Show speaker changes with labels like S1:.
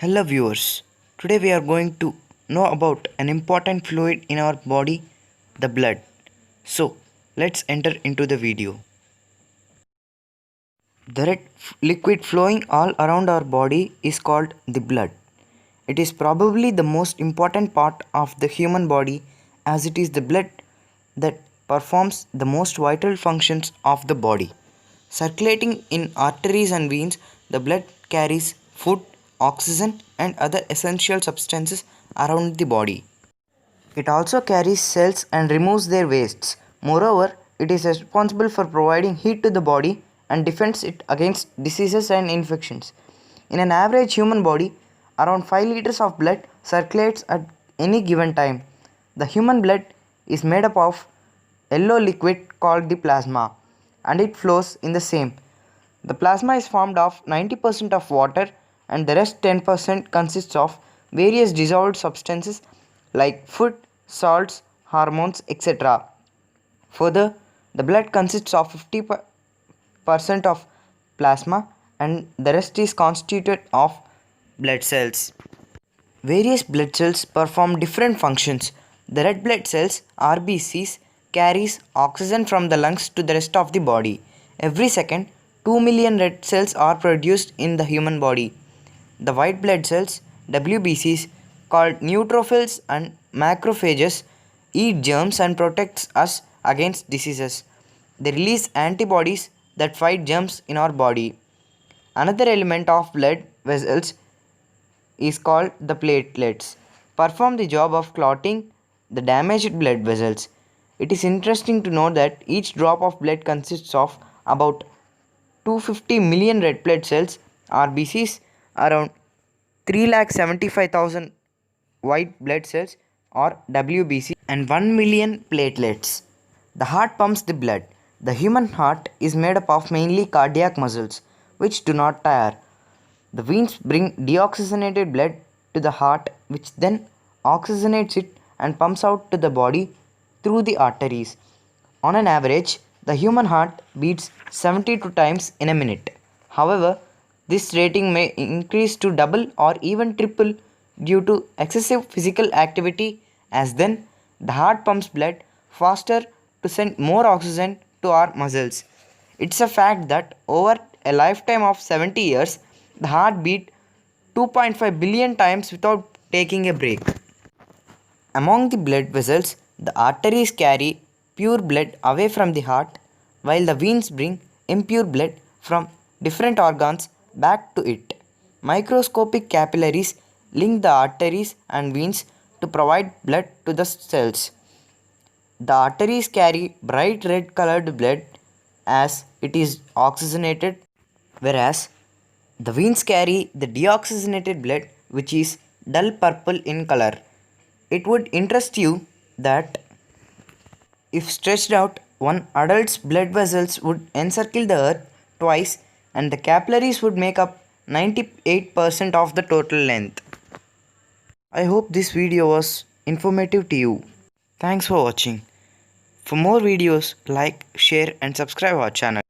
S1: Hello viewers, today we are going to know about an important fluid in our body, the blood. So let's enter into the video. The red liquid flowing all around our body is called the blood. It is probably the most important part of the human body as it is the blood that performs the most vital functions of the body. Circulating in arteries and veins, the blood carries food, oxygen, and other essential substances around the body. It also carries cells and removes their wastes. Moreover, it is responsible for providing heat to the body and defends it against diseases and infections. In an average human body, around 5 liters of blood circulates at any given time. The human blood is made up of yellow liquid called the plasma, and it flows in the same. The plasma is formed of 90% of water and the rest 10% consists of various dissolved substances like food, salts, hormones, etc. Further, the blood consists of 50% of plasma and the rest is constituted of blood cells. Various blood cells perform different functions. The red blood cells RBCs carries oxygen from the lungs to the rest of the body. Every second, 2 million red cells are produced in the human body. The white blood cells WBCs called neutrophils and macrophages eat germs and protects us against diseases. They release antibodies that fight germs in our body. Another element of blood vessels is called the platelets, perform the job of clotting the damaged blood vessels. It is interesting to know that each drop of blood consists of about 250 million red blood cells RBCs, around 3,75,000 white blood cells or WBC, and 1 million platelets. The heart pumps the blood. The human heart is made up of mainly cardiac muscles which do not tire. The veins bring deoxygenated blood to the heart, which then oxygenates it and pumps out to the body through the arteries. On an average, the human heart beats 72 times in a minute. However, this rating may increase to double or even triple due to excessive physical activity, as then the heart pumps blood faster to send more oxygen to our muscles. It's a fact that over a lifetime of 70 years, the heart beat 2.5 billion times without taking a break. Among the blood vessels, the arteries carry pure blood away from the heart, while the veins bring impure blood from different organs back to it. Microscopic capillaries link the arteries and veins to provide blood to the cells. The arteries carry bright red colored blood as it is oxygenated, whereas the veins carry the deoxygenated blood which is dull purple in color. It would interest you that if stretched out, one adult's blood vessels would encircle the earth twice and the capillaries would make up 98% of the total length. I hope this video was informative to you. Thanks for watching. For more videos, like, share and subscribe our channel.